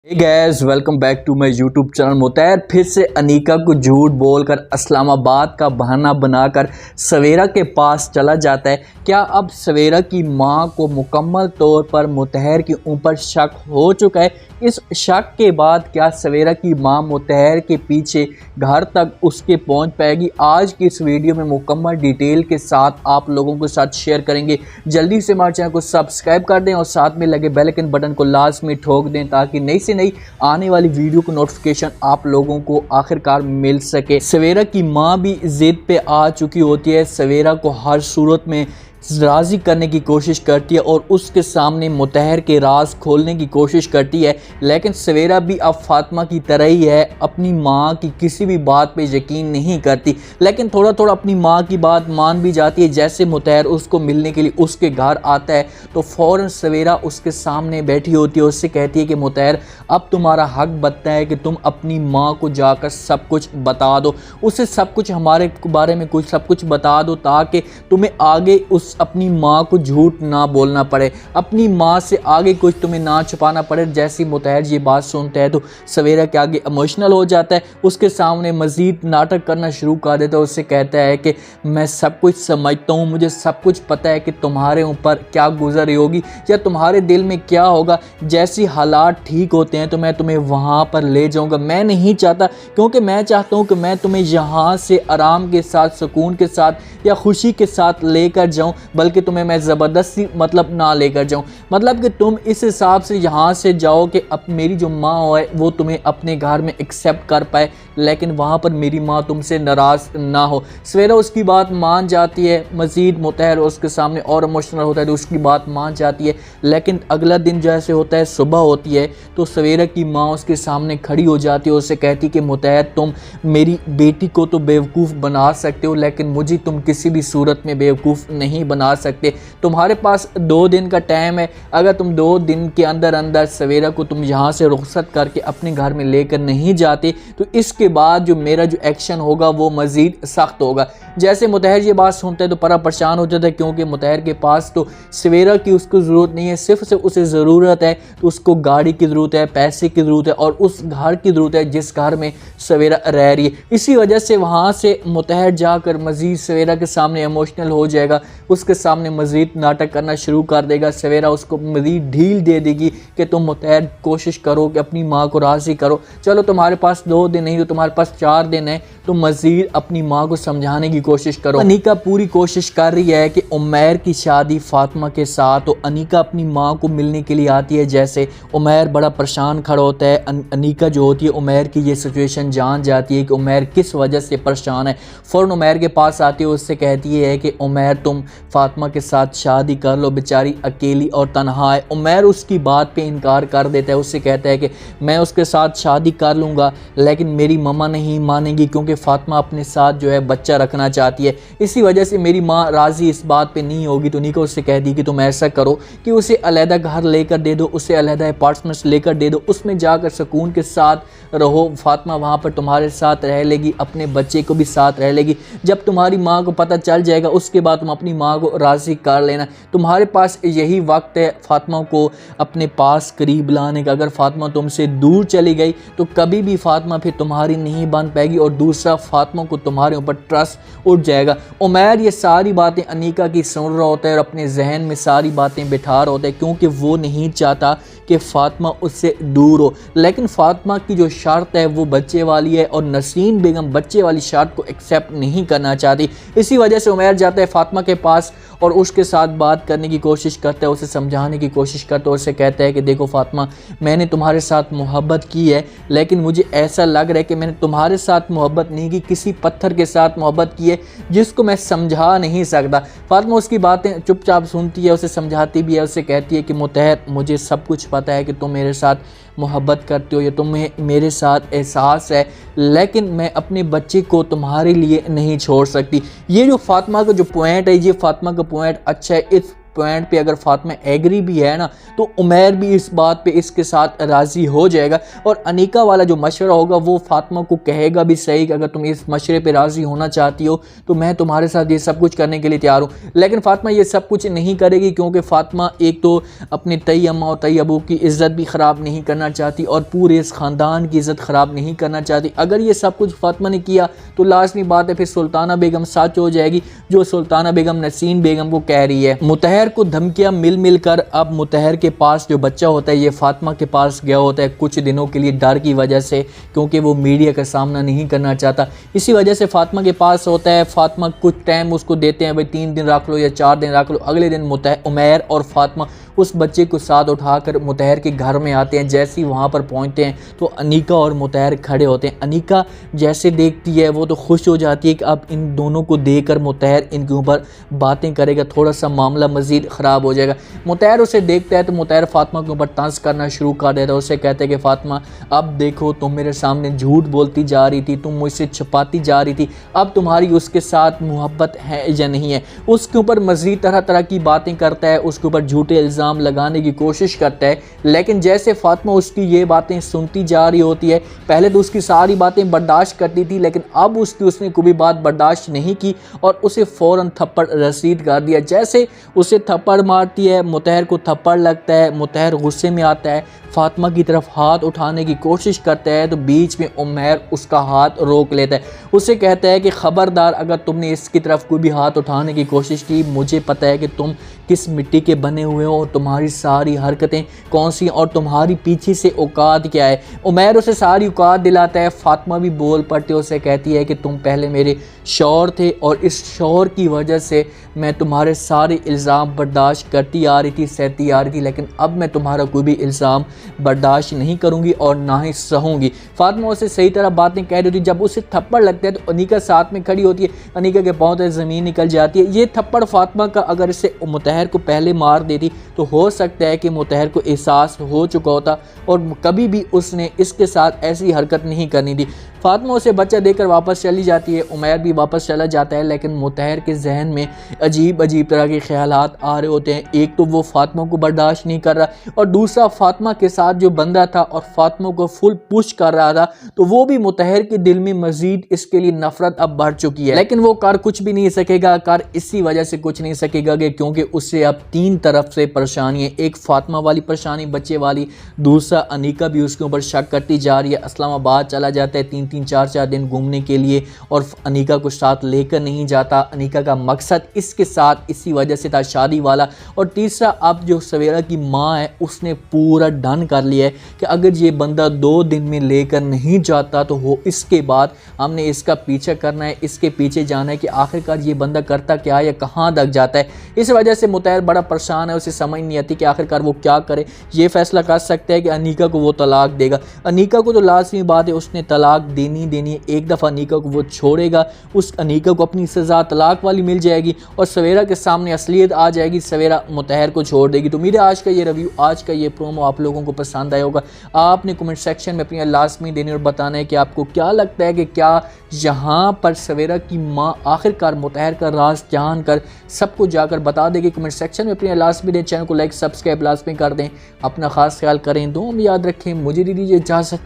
Hey guys, welcome back to my YouTube channel. मुतैर फिर से अनीका को झूठ बोलकर इस्लामाबाद का बहाना बनाकर सवेरा के पास चला जाता है। क्या अब सवेरा की मां को मुकम्मल तौर पर मुतैर के ऊपर शक हो चुका है? इस शक के बाद क्या सवेरा की मां मुतैर के पीछे घर तक उसके पहुंच पाएगी? आज की इस वीडियो में मुकम्मल डिटेल के साथ आप लोगों के साथ शेयर करेंगे। जल्दी से हमारे चैनल को सब्सक्राइब कर दें और साथ में लगे बेल आइकन बटन को लास्ट में ठोक दें ताकि नई से नई आने वाली वीडियो को नोटिफिकेशन आप लोगों को आखिरकार मिल सके। सवेरा की मां भी जिद पे आ चुकी होती है, सवेरा को हर सूरत में राज़ी करने की कोशिश करती है और उसके सामने मुतैर के राज खोलने की कोशिश करती है। लेकिन सवेरा भी अब फातिमा की तरह ही है, अपनी माँ की किसी भी बात पे यकीन नहीं करती, लेकिन थोड़ा थोड़ा अपनी माँ की बात मान भी जाती है। जैसे मुतैर उसको मिलने के लिए उसके घर आता है तो फ़ौरन सवेरा उसके सामने बैठी होती है, उससे कहती है कि मुतैर अब तुम्हारा हक बनता है कि तुम अपनी माँ को जाकर सब कुछ बता दो, उसे सब कुछ हमारे बारे में कुछ सब कुछ बता दो ताकि तुम्हें आगे उस अपनी माँ को झूठ ना बोलना पड़े, अपनी माँ से आगे कुछ तुम्हें ना छुपाना पड़े। जैसी मुतैर ये बात सुनता है तो सवेरा के आगे इमोशनल हो जाता है, उसके सामने मज़ीद नाटक करना शुरू कर देता है। उससे कहता है कि मैं सब कुछ समझता हूँ, मुझे सब कुछ पता है कि तुम्हारे ऊपर क्या गुजर रही होगी या तुम्हारे दिल में क्या होगा। जैसी हालात ठीक होते हैं तो मैं तुम्हें वहाँ पर ले जाऊँगा। मैं नहीं चाहता, क्योंकि मैं चाहता हूँ कि मैं तुम्हें यहाँ से आराम के साथ, सुकून के साथ या खुशी के साथ लेकर जाऊँ, बल्कि तुम्हें मैं ज़बरदस्ती ना लेकर जाऊं। मतलब कि तुम इस हिसाब से यहाँ से जाओ कि अब मेरी जो माँ है वो तुम्हें अपने घर में एक्सेप्ट कर पाए, लेकिन वहाँ पर मेरी माँ तुमसे नाराज़ ना हो। सवेरा उसकी बात मान जाती है, मज़ीद मुतैर उसके सामने और इमोशनल होता है तो उसकी बात मान जाती है। लेकिन अगला दिन जैसे होता है, सुबह होती है तो सवेरा की माँ उसके सामने खड़ी हो जाती है, उससे कहती कि मुतैर तुम मेरी बेटी को तो बेवकूफ़ बना सकते हो, लेकिन मुझे तुम किसी भी सूरत में बेवकूफ़ नहीं बना सकते। तुम्हारे पास 2 दिन का टाइम है, अगर तुम 2 दिन के अंदर अंदर सवेरा को तुम यहाँ से रुखसत करके अपने घर में लेकर नहीं जाते तो इसके बाद जो मेरा जो एक्शन होगा वो मज़ीद सख्त होगा। जैसे मुतैर ये बात सुनता है तो बड़ा परेशान हो जाता है, क्योंकि मुतैर के पास तो सवेरा की उसको ज़रूरत नहीं है, सिर्फ उसे ज़रूरत है तो उसको गाड़ी की ज़रूरत है, पैसे की ज़रूरत है और उस घर की ज़रूरत है जिस घर में सवेरा रह रही है। इसी वजह से वहाँ से मुतैर जाकर मज़ीद सवेरा के सामने इमोशनल हो जाएगा, उसके सामने मज़ीद नाटक करना शुरू कर देगा। सवेरा उसको मज़ीद ढील दे देगी कि तुम मुतैर कोशिश करो कि अपनी माँ को राज़ी करो, चलो तुम्हारे पास 2 दिन नहीं तो तुम्हारे पास 4 दिन है, तो मज़ीद अपनी माँ को समझाने की कोशिश करो। अनीका पूरी कोशिश कर रही है कि उमैर की शादी फातिमा के साथ, तो अनीका अपनी माँ को मिलने के लिए आती है। जैसे उमैर बड़ा परेशान खड़ा होता है, अनीका जो होती है उमैर की ये सिचुएशन जान जाती है कि उमैर किस वजह से परेशान है। फ़ौरन उमैर के पास आती है, उससे कहती है कि उमैर तुम फातिमा के साथ शादी कर लो, बेचारी अकेली और तन्हा है। उमैर उसकी बात पे इनकार कर देता है, उससे कहता है कि मैं उसके साथ शादी कर लूँगा लेकिन मेरी मम्मा नहीं मानेगी, क्योंकि फातिमा अपने साथ जो है बच्चा रखना चाहती है, इसी वजह से मेरी माँ राज़ी इस बात पे नहीं होगी। तो अनीका उससे कह दी कि तुम ऐसा करो कि उसे अलहदा घर लेकर दे दो, उसे अलहदा अपार्टमेंट्स लेकर दे दो, उसमें जाकर सुकून के साथ रहो। फातिमा वहाँ पर तुम्हारे साथ रह लेगी, अपने बच्चे को भी साथ रह लेगी। जब तुम्हारी माँ को पता चल जाएगा उसके बाद तुम अपनी माँ को राज़ी कर लेना। तुम्हारे पास यही वक्त है फातिमा को अपने पास करीब लाने का। अगर फातिमा तुमसे दूर चली गई तो कभी भी फातिमा फिर तुम्हारी नहीं बन पाएगी और दूसरा फातिमा को तुम्हारे ऊपर ट्रस्ट उठ जाएगा। उमैर ये सारी बातें अनीका की सुन रहा होता है और अपने जहन में सारी बातें बिठा रहा होता है, क्योंकि वो नहीं चाहता कि फातिमा उससे दूर हो। लेकिन फातिमा की जो शर्त है वो बच्चे वाली है और नसीम बेगम बच्चे वाली शर्त को एक्सेप्ट नहीं करना चाहती। इसी वजह से उमैर जाता है फातिमा के पास और उसके साथ बात करने की कोशिश करता है, उसे समझाने की कोशिश करता है, उससे कहता है कि देखो फातिमा, मैंने तुम्हारे साथ मोहब्बत की है, लेकिन मुझे ऐसा लग रहा है कि मैंने तुम्हारे साथ मोहब्बत नहीं की, किसी पत्थर के साथ मोहब्बत की है जिसको मैं समझा नहीं सकता। फातिमा उसकी बातें चुपचाप सुनती है, उसे समझाती भी है, उससे कहती है कि मुतैर मुझे सब कुछ पता है कि तुम मेरे साथ मोहब्बत करते हो या तुम्हें मेरे साथ एहसास है, लेकिन मैं अपने बच्चे को तुम्हारे लिए नहीं छोड़ सकती। ये जो फातिमा का जो पॉइंट है, ये फातिमा का पॉइंट अच्छा है। इस पॉइंट पे अगर फातिमा एग्री भी है ना, तो उमैर भी इस बात पे इसके साथ राज़ी हो जाएगा और अनीका वाला जो मशवरा होगा वो फातिमा को कहेगा भी सही कि अगर तुम इस मशवरे पे राज़ी होना चाहती हो तो मैं तुम्हारे साथ ये सब कुछ करने के लिए तैयार हूँ। लेकिन फातिमा ये सब कुछ नहीं करेगी, क्योंकि फातिमा एक तो अपने तई अम्मा और तई अबू की इज़्ज़त भी ख़राब नहीं करना चाहती और पूरे इस ख़ानदान की इज़्ज़त ख़राब नहीं करना चाहती। अगर ये सब कुछ फातिमा ने किया तो लाजमी बात है फिर सुल्ताना बेगम सच हो जाएगी, जो सुल्ताना बेगम नसीन बेगम को कह रही है। मुतहर को धमकियां मिल कर अब मुतहर के पास जो बच्चा होता है ये फातिमा के पास गया होता है कुछ दिनों के लिए, डर की वजह से, क्योंकि वो मीडिया का सामना नहीं करना चाहता। इसी वजह से फातिमा के पास होता है। फातिमा कुछ टाइम उसको देते हैं, भाई 3 दिन रख लो या 4 दिन रख लो। अगले दिन उमैर और फातिमा उस बच्चे को साथ उठाकर मुतहर के घर में आते हैं। जैसे ही वहाँ पर पहुँचते हैं तो अनीका और मुतहर खड़े होते हैं। अनीका जैसे देखती है वो तो खुश हो जाती है कि अब इन दोनों को देखकर मुतहर इनके ऊपर बातें करेगा, थोड़ा सा मामला मज़ीद ख़राब हो जाएगा। मुतहर उसे देखता है तो मुतहर फातिमा के ऊपर तंज करना शुरू कर देता है। उसे कहते हैं कि फातिमा अब देखो तुम मेरे सामने झूठ बोलती जा रही थी, तुम मुझसे छुपाती जा रही थी, अब तुम्हारी उसके साथ मोहब्बत है या नहीं है। उसके ऊपर मज़ीद तरह तरह की बातें करता है, उसके ऊपर झूठे इल्ज़ाम लगाने की कोशिश करता है। लेकिन जैसे फातिमा उसकी ये बातें सुनती जा रही होती है, पहले तो उसकी सारी बातें बर्दाश्त करती थी, लेकिन अब उसने कोई बात बर्दाश्त नहीं की और उसे फ़ौरन थप्पड़ रसीद कर दिया। जैसे उसे थप्पड़ मारती है, मुतहर को थप्पड़ लगता है, मुतहर गुस्से में आता है, फातिमा की तरफ हाथ उठाने की कोशिश करता है तो बीच में उमैर उसका हाथ रोक लेता है। उसे कहता है कि खबरदार अगर तुमने इसकी तरफ कोई भी हाथ उठाने की कोशिश की, मुझे पता है कि तुम किस मिट्टी के बने हुए हो और तुम्हारी सारी हरकतें कौन सी और तुम्हारी पीछे से औकात क्या है। उमैर उसे सारी औकात दिलाता है। फातिमा भी बोल पड़ती है, उसे कहती है कि तुम पहले मेरे शौहर थे और इस शौहर की वजह से मैं तुम्हारे सारे इल्ज़ाम बर्दाश्त करती आ रही थी, सहती आ रही थी, लेकिन अब मैं तुम्हारा कोई भी इल्ज़ाम बर्दाश्त नहीं करूँगी और ना ही सहूँगी। फातिमा उसे सही तरह बातें कह रही थी। जब उसे थप्पड़ लगता है तो अनीका साथ में खड़ी होती है, अनीका के पाँव से ज़मीन निकल जाती है। ये थप्पड़ फातिमा का अगर इसे मुतहर को पहले मार देती तो हो सकता है कि मुतहर को एहसास हो चुका होता और कभी भी उसने इसके साथ ऐसी हरकत नहीं करनी थी। फातिमा उसे बच्चा देकर वापस चली जाती है, उमैर भी वापस चला जाता है, लेकिन मुतहर के जहन में अजीब अजीब तरह के ख्यालात आ रहे होते हैं। एक तो वो फातिमा को बर्दाश्त नहीं कर रहा और दूसरा फातिमा के साथ जो बंदा था और फातिमा को फुल पुश कर रहा था, तो वो भी मुतहर के दिल में मजीद इसके लिए नफरत अब बढ़ चुकी है। लेकिन वो कर कुछ भी नहीं सकेगा, कर इसी वजह से कुछ नहीं सकेगा कि क्योंकि उससे अब 3 तरफ से परेशानी है। एक फातिमा वाली परेशानी बच्चे वाली, दूसरा अनीका भी उसके ऊपर शक करती जा रही है। इस्लामाबाद चला जाता है 3-3 4-4 दिन घूमने के लिए और अनीका को साथ लेकर नहीं जाता। अनीका का मकसद इसके साथ इसी वजह से था, शादी वाला। और तीसरा अब जो सवेरा की माँ है उसने पूरा डन कर लिया है कि अगर ये बंदा 2 दिन में लेकर नहीं जाता तो वो इसके बाद हमने इसका पीछा करना है, इसके पीछे जाना है कि आखिरकार ये बंदा करता क्या है या कहाँ तक जाता है। इस वजह से मुतहर बड़ा परेशान है, उसे समझ नहीं आती कि आखिरकार वो क्या करे। ये फैसला कर सकता है कि अनीका को वो तलाक देगा। अनीका को तो लाजमी बात है उसने तलाक देनी है। एक दफ़ा अनीका को वो छोड़ेगा, उस अनीका को अपनी सज़ा तलाक वाली मिल जाएगी और सवेरा के सामने असलियत आ जाएगी, सवेरा मुतहर को छोड़ देगी। तो उम्मीद है आज का ये रिव्यू, आज का ये प्रोमो आप लोगों को पसंद आया होगा। आपने कमेंट सेक्शन में अपनी लाजमी देनी और बताना है कि आपको क्या लगता है कि क्या यहाँ पर सवेरा की माँ आखिरकार मुतहर का राज जान कर सबको जाकर बता देगी। कमेंट सेक्शन में अपनी लाजमी दें, चैनल को लाइक सब्सक्राइब लाजमी कर दें, अपना खास ख्याल करें, दुआ में याद रखें। मुझे दीजिए इजाज़त,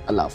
अल्लाह।